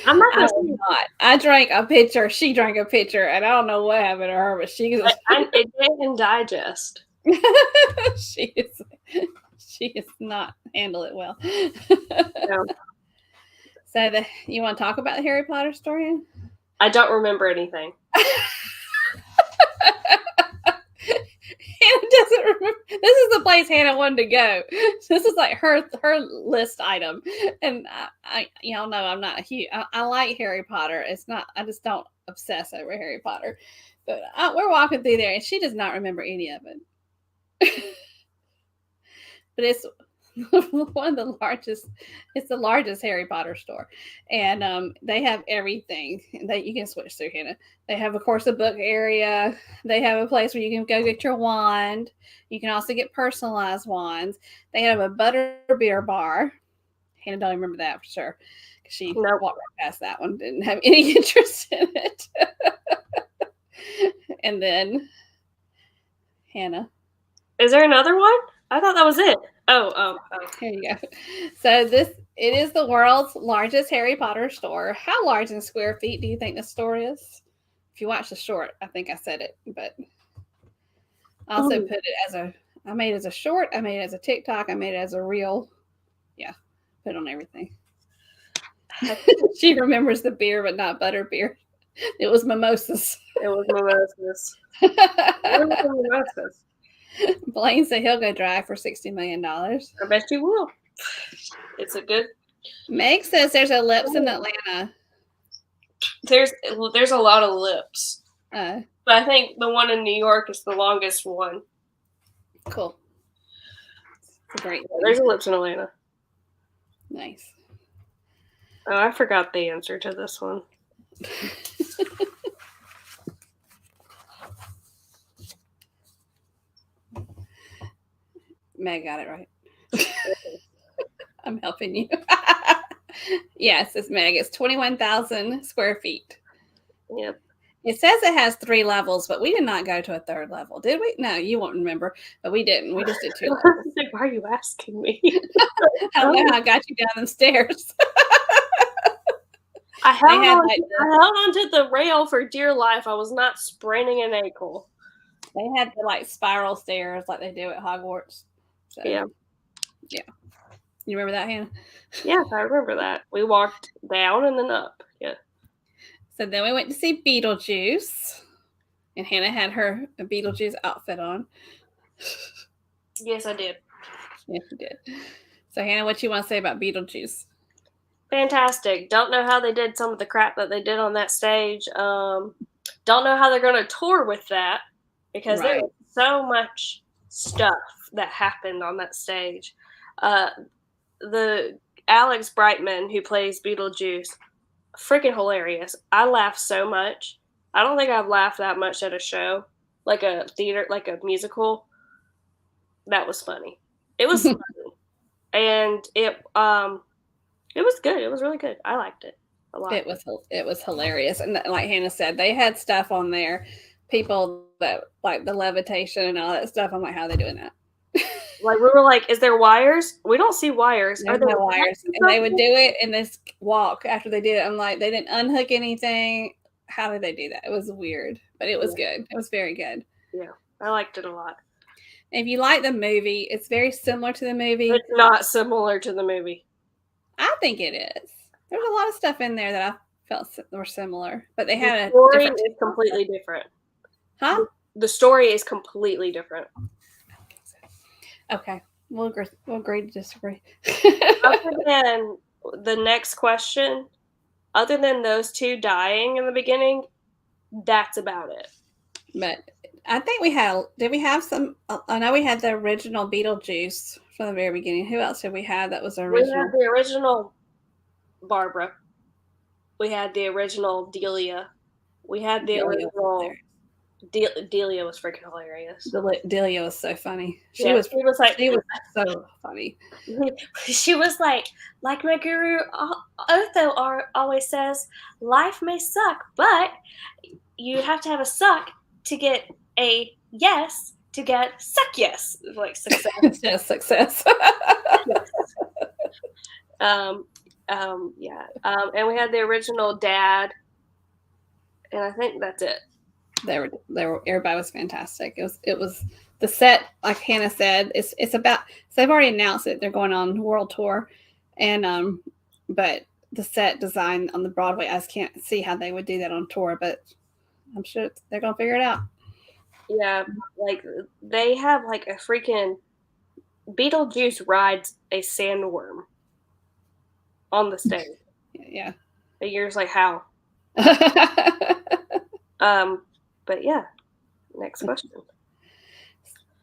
I'm not gonna say not. I drank a pitcher. She drank a pitcher, and I don't know what happened to her, but she was. It didn't digest. she is not handle it well. No. So you want to talk about the Harry Potter story? I don't remember anything. Hannah doesn't remember. This is the place Hannah wanted to go. This is like her list item, and I y'all know I'm not a huge. I like Harry Potter. It's not. I just don't obsess over Harry Potter. But we're walking through there, and she does not remember any of it. But it's one of the largest. It's the largest Harry Potter store, and they have everything that you can switch through. Hannah. They have, of course, a book area. They have a place where you can go get your wand. You can also get personalized wands. They have a butterbeer bar. Hannah don't remember that for sure. She walked right past that one. Didn't have any interest in it. And then Hannah. Is there another one? I thought that was it. Oh. Here you go. So it is the world's largest Harry Potter store. How large in square feet do you think the store is? If you watch the short, I think I said it, but I also put it I made it as a short, I made it as a TikTok, I made it as a reel. Yeah, put it on everything. She remembers the beer, but not butterbeer. It was mimosas. It was mimosas. It was mimosas. Blaine said he'll go drive for $60 million. I bet you will. It's a good. Meg says there's a Lips in Atlanta. There's a lot of Lips. But I think the one in New York is the longest one. Cool. It's a great one. There's a Lips in Atlanta. Nice. Oh, I forgot the answer to this one. Meg got it right. I'm helping you. Yes, it's Meg. It's 21,000 square feet. Yep. It says it has 3 levels, but we did not go to a 3rd level, did we? No, you won't remember, but we didn't. We just did 2 levels. Like, why are you asking me? I don't know how I got you down the stairs. I held on to the rail for dear life. I was not spraining an ankle. They had the spiral stairs like they do at Hogwarts. So, yeah. You remember that, Hannah? Yes, I remember that. We walked down and then up. Yeah. So then we went to see Beetlejuice, and Hannah had her Beetlejuice outfit on. Yes, I did. Yes, you did. So Hannah, what you want to say about Beetlejuice? Fantastic. Don't know how they did some of the crap that they did on that stage. Don't know how they're going to tour with that because there was so much stuff that happened on that stage. The Alex Brightman who plays Beetlejuice, freaking hilarious. I laughed so much. I don't think I've laughed that much at a show, like a theater, like a musical. That was funny. It was funny. And it was good. It was really good. I liked it a lot. It was hilarious. And like Hannah said, they had stuff on there, people that like the levitation and all that stuff. I'm like, how are they doing that? Like, we were like, is there wires? We don't see wires. There's no wires. And they would do it in this walk after they did it. I'm like, they didn't unhook anything. How did they do that? It was weird, but it was good. It was very good. Yeah, I liked it a lot. If you like the movie, it's very similar to the movie. It's not similar to the movie. I think it is. There's a lot of stuff in there that I felt were similar, but they had a story is completely different. Huh? The story is completely different. Okay, we'll agree to disagree. Other than the next question, other than those 2 dying in the beginning, that's about it. But I think did we have some? I know we had the original Beetlejuice from the very beginning. Who else did we have that was original? We had the original Barbara. We had the original Delia. We had the original. Delia was freaking hilarious. Delia was so funny. She was so funny. She was like my guru Otho always says, life may suck, but you have to have a suck to get a yes to get suck yes. Like success. Yes, success. Yes. Yeah. And we had the original dad, and I think that's it. They were everybody was fantastic. It was the set, like Hannah said, it's about, so they've already announced it, they're going on world tour, and but the set design on the Broadway. I just can't see how they would do that on tour, but I'm sure they're gonna figure it out. Yeah, like they have like a freaking Beetlejuice rides a sandworm on the stage. Yeah. And you're just like, how? But yeah, next question.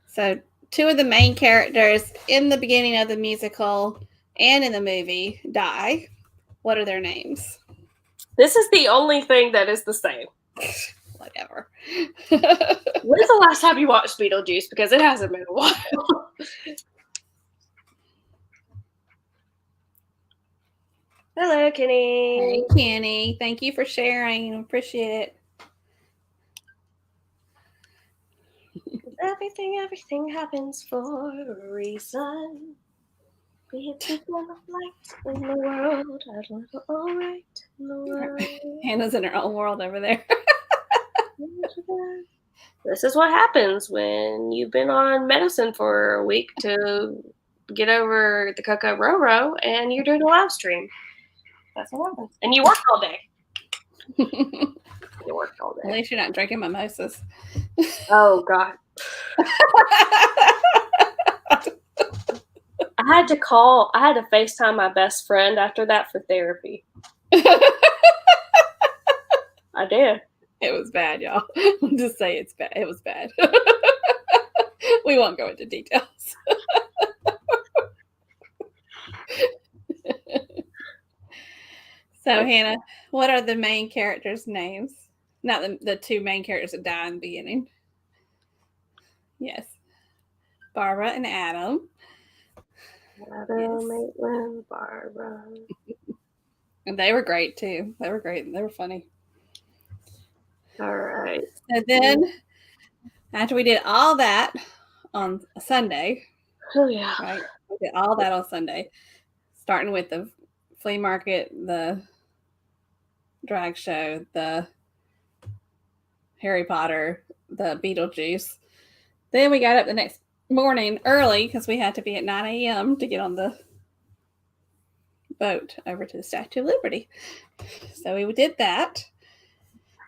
So 2 of the main characters in the beginning of the musical and in the movie die. What are their names? This is the only thing that is the same. Whatever. When's the last time you watched Beetlejuice? Because it hasn't been a while. Hello, Kenny. Hey, Kenny. Thank you for sharing. Appreciate it. Everything happens for a reason. We have people of light in the world. I don't know all right in the world. Hannah's in her own world over there. This is what happens when you've been on medicine for a week to get over the Coco Roro and you're doing a live stream. That's what happens. And you work all day. You work all day. At least you're not drinking mimosas. Oh, God. I had to FaceTime my best friend after that for therapy. I did. It was bad, y'all. I'll just say it's bad. It was bad. We won't go into details. So, Hannah, what are the main characters' names? Not the 2 main characters that die in the beginning. Yes. Barbara and Adam. Adam, Maitland, Barbara. And they were great, too. They were great. They were funny. All right. So then, after we did all that on Sunday, oh yeah, right? We did all that on Sunday, starting with the flea market, the drag show, the Harry Potter, the Beetlejuice. Then we got up the next morning early because we had to be at 9 a.m. to get on the boat over to the Statue of Liberty. So we did that.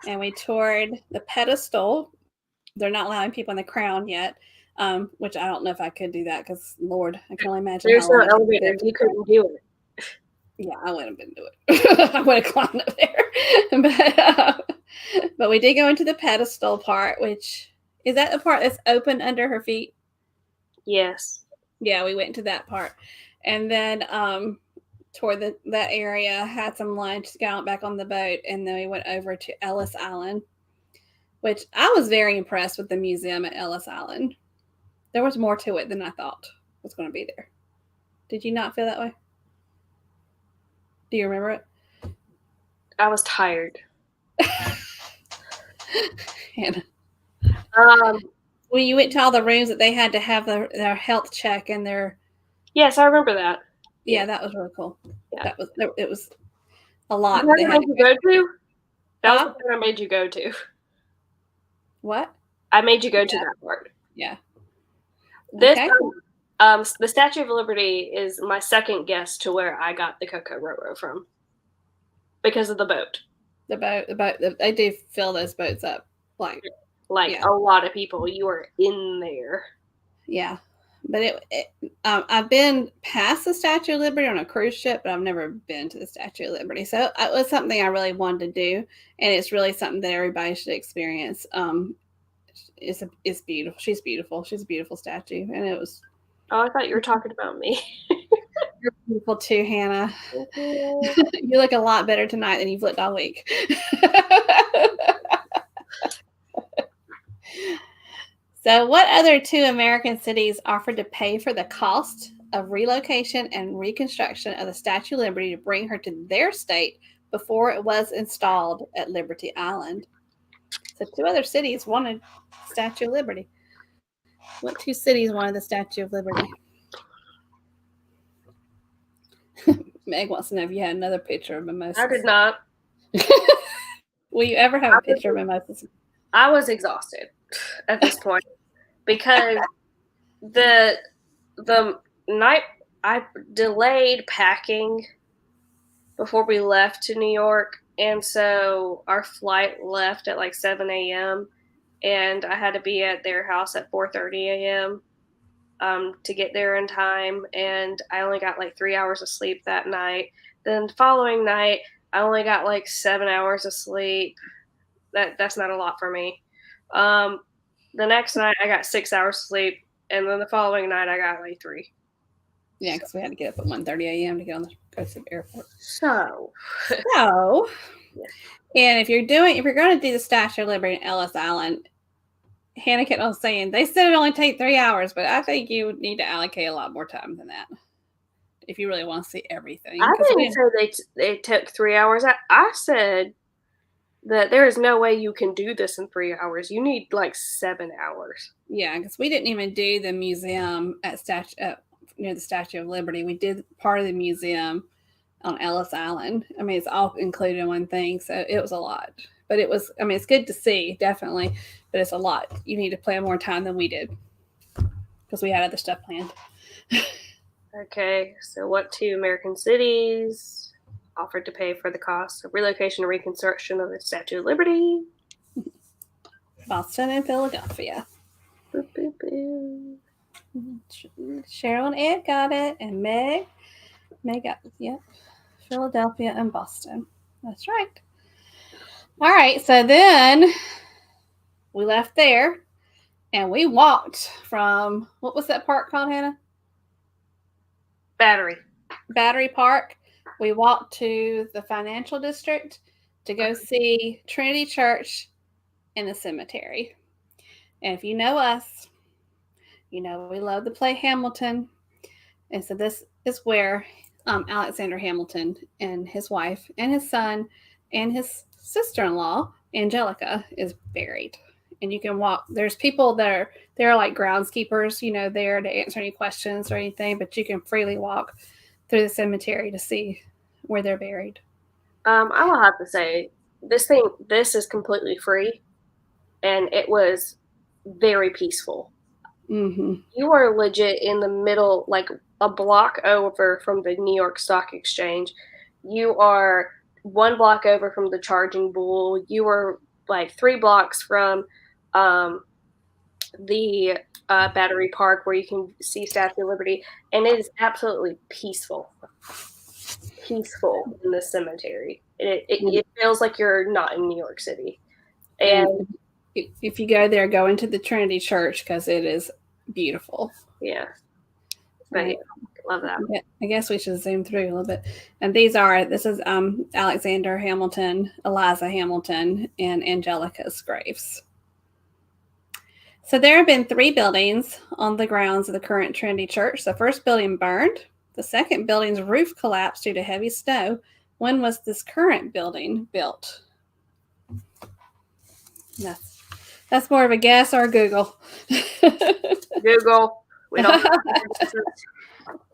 And we toured the pedestal. They're not allowing people in the crown yet, which I don't know if I could do that because, Lord, I can only imagine. There's no elevator. You couldn't do it. Yeah, I wouldn't have been do it. I would have climbed up there. But we did go into the pedestal part, which is that the part that's open under her feet? Yes. Yeah, we went to that part. And then toward that area, had some lunch, got back on the boat, and then we went over to Ellis Island, which I was very impressed with the museum at Ellis Island. There was more to it than I thought was going to be there. Did you not feel that way? Do you remember it? I was tired. Hannah. Well, you went to all the rooms that they had to have their health check and their. Yes, I remember that. Yeah, that was really cool. Yeah, it was a lot. What made you go to? That was the part I made you go to. What? I made you go to that part. Yeah. This the Statue of Liberty is my second guess to where I got the Coco Roro from because of the boat. The boat. They do fill those boats up, like a lot of people. You are in there. Yeah, but I've been past the Statue of Liberty on a cruise ship, but I've never been to the Statue of Liberty. So it was something I really wanted to do, and it's really something that everybody should experience. It's beautiful. She's beautiful. She's a beautiful statue, and it was. Oh, I thought you were talking about me. You're beautiful too, Hannah. You look a lot better tonight than you've looked all week. So, what other 2 American cities offered to pay for the cost of relocation and reconstruction of the Statue of Liberty to bring her to their state before it was installed at Liberty Island? So, 2 other cities wanted Statue of Liberty. What 2 cities wanted the Statue of Liberty? Meg wants to know if you had another picture of mimosas. I did not. Will you ever have a picture of mimosas? I was exhausted at this point because the night I delayed packing before we left to New York, and so our flight left at like 7 a.m. and I had to be at their house at 4:30 a.m. To get there in time, and I only got like 3 hours of sleep that night. Then the following night, I only got like 7 hours of sleep. That's not a lot for me. Um, the next night, I got 6 hours of sleep, and then the following night, I got like three. Yeah, because we had to get up at 1:30 a.m. to get on the go to the airport. So, Yeah. And if you're going to do the Statue of Liberty in Ellis Island, Hannah kept on saying they said it only take 3 hours, but I think you would need to allocate a lot more time than that if you really want to see everything. I didn't say they took 3 hours. I said that there is no way you can do this in 3 hours. You need like 7 hours. Yeah, because we didn't even do the museum at near the Statue of Liberty. We did part of the museum on Ellis Island. I mean, it's all included in one thing, so it was a lot. But it was, I mean, it's good to see, definitely, but it's a lot. You need to plan more time than we did because we had other stuff planned. Okay, so what two American cities offered to pay for the cost of relocation and reconstruction of the Statue of Liberty? Boston and Philadelphia. Boop, boop, boop. Cheryl and Ed got it, and Meg got it. Yep. Philadelphia and Boston. That's right. All right, so then we left there and we walked from, what was that park called, Hannah? Battery Park. We walked to the financial district to go see Trinity Church and the cemetery. And if you know us, you know we love to play Hamilton. And so this is where Alexander Hamilton and his wife and his son and his sister-in-law, Angelica, is buried. And you can walk. There's people that they're like groundskeepers, you know, there to answer any questions or anything, but you can freely walk through the cemetery to see where they're buried. I will have to say, this is completely free, and it was very peaceful. Mm-hmm. You are legit in the middle, like a block over from the New York Stock Exchange. You are 1 block over from the Charging Bull. You are like 3 blocks from the Battery Park, where you can see Statue of Liberty, and it is absolutely peaceful in the cemetery. It feels like you're not in New York City. And if you go there, go into the Trinity Church because it is beautiful. Yeah. But yeah, love that. I guess we should zoom through a little bit. And this is Alexander Hamilton, Eliza Hamilton, and Angelica's graves. So there have been 3 buildings on the grounds of the current Trinity Church. The first building burned. The second building's roof collapsed due to heavy snow. When was this current building built? That's more of a guess or Google. Google. We don't.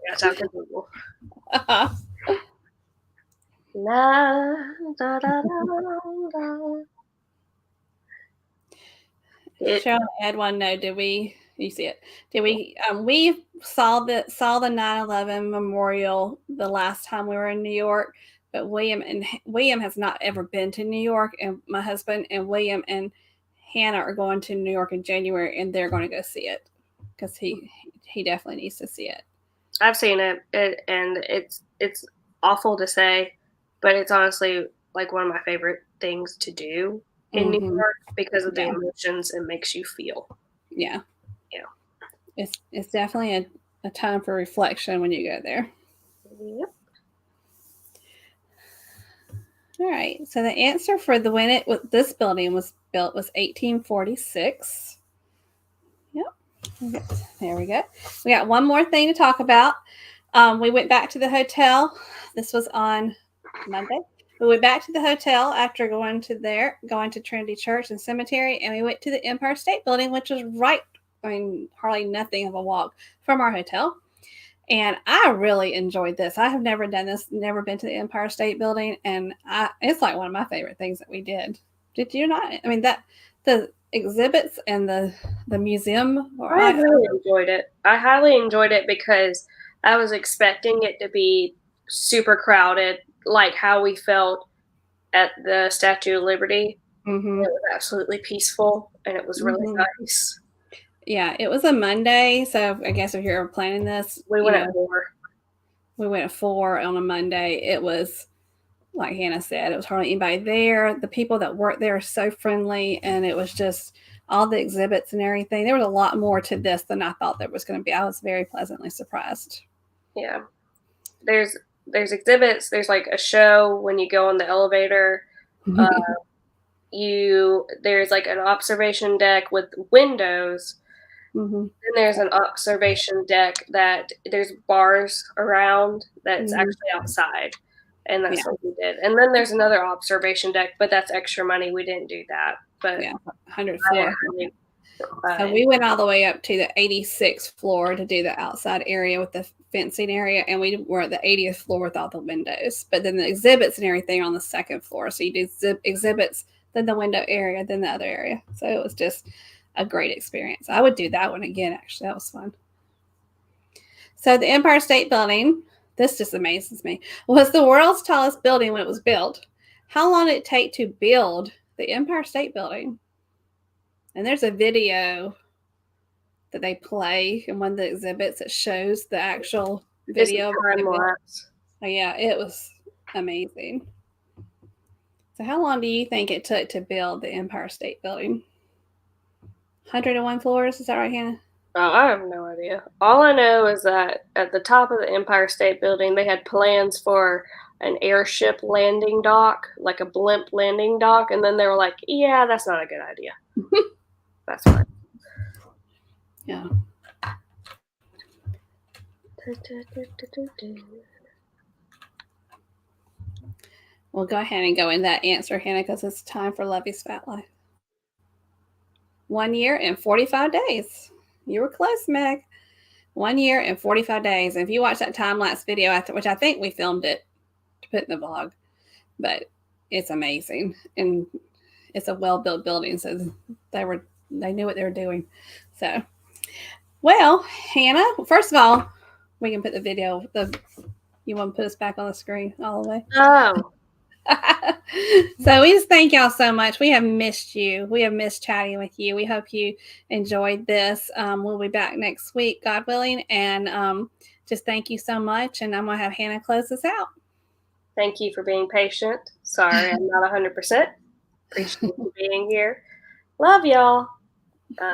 Yes, after Google. La, da, da, da, da. Cheryl had one note. Did we? You see it? Did we? We saw the 9/11 memorial the last time we were in New York, but William has not ever been to New York, and my husband and William and Hannah are going to New York in January, and they're going to go see it because he definitely needs to see it. I've seen it, and it's awful to say, but it's honestly like one of my favorite things to do in New York because of the emotions it makes you feel. Yeah. It's definitely a time for reflection when you go there. Yep. All right. So the answer for when this building was built was 1846. Yep. There we go. We got one more thing to talk about. We went back to the hotel. This was on Monday. We went back to the hotel after going to Trinity Church and Cemetery, and we went to the Empire State Building, which was hardly nothing of a walk from our hotel. And I really enjoyed this. I have never done this, never been to the Empire State Building, and it's like one of my favorite things that we did. Did you not? I mean, the exhibits and the museum. I really enjoyed it. I highly enjoyed it because I was expecting it to be super crowded like how we felt at the Statue of Liberty. Mm-hmm. It was absolutely peaceful, and it was really Mm-hmm. nice. Yeah, it was a Monday, so I guess if you're planning this, We went at 4. we went at 4 on a Monday. It was, like Hannah said, it was hardly anybody there. The people that worked there are so friendly, and it was just all the exhibits and everything. There was a lot more to this than I thought there was going to be. I was very pleasantly surprised. Yeah. There's exhibits. There's like a show when you go on the elevator. There's like an observation deck with windows. Mm-hmm. Then there's an observation deck that there's bars around that's Mm-hmm. actually outside. And that's Yeah. what we did. And then there's another observation deck, but that's extra money. We didn't do that. But Yeah, 104. I So we went all the way up to the 86th floor to do the outside area with the fencing area, and we were at the 80th floor with all the windows. But then the exhibits and everything are on the second floor. So you do exhibits, then the window area, then the other area. So it was just a great experience. I would do that one again, actually. That was fun. So the Empire State Building, this just amazes me, was the world's tallest building when it was built. How long did it take to build the Empire State Building? And there's a video that they play in one of the exhibits that shows the actual video. Oh, yeah, it was amazing. So how long do you think it took to build the Empire State Building? 101 floors, is that right, Hannah? Oh, I have no idea. All I know is that at the top of the Empire State Building, they had plans for an airship landing dock, like a blimp landing dock, and then they were like, yeah, that's not a good idea. That's right. Yeah. We'll go ahead and go in that answer, Hannah, because it's time for Lovey's Fat Life. 1 year and 45 days. You were close, Meg. 1 year and 45 days. And if you watch that time-lapse video, which I think we filmed it to put in the vlog, but it's amazing. And it's a well-built building, so they knew what they were doing. So, well, Hannah, first of all, we can put the video, you want to put us back on the screen all the way? Oh. So we just thank y'all so much. We have missed you. We have missed chatting with you. We hope you enjoyed this. We'll be back next week, God willing. And just thank you so much. And I'm going to have Hannah close this out. Thank you for being patient. Sorry, I'm not 100%. Appreciate you being here. Love y'all.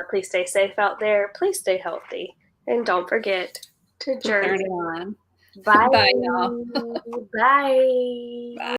Please stay safe out there. Please stay healthy. And don't forget to journey on. Bye. Bye, y'all. Bye. Bye.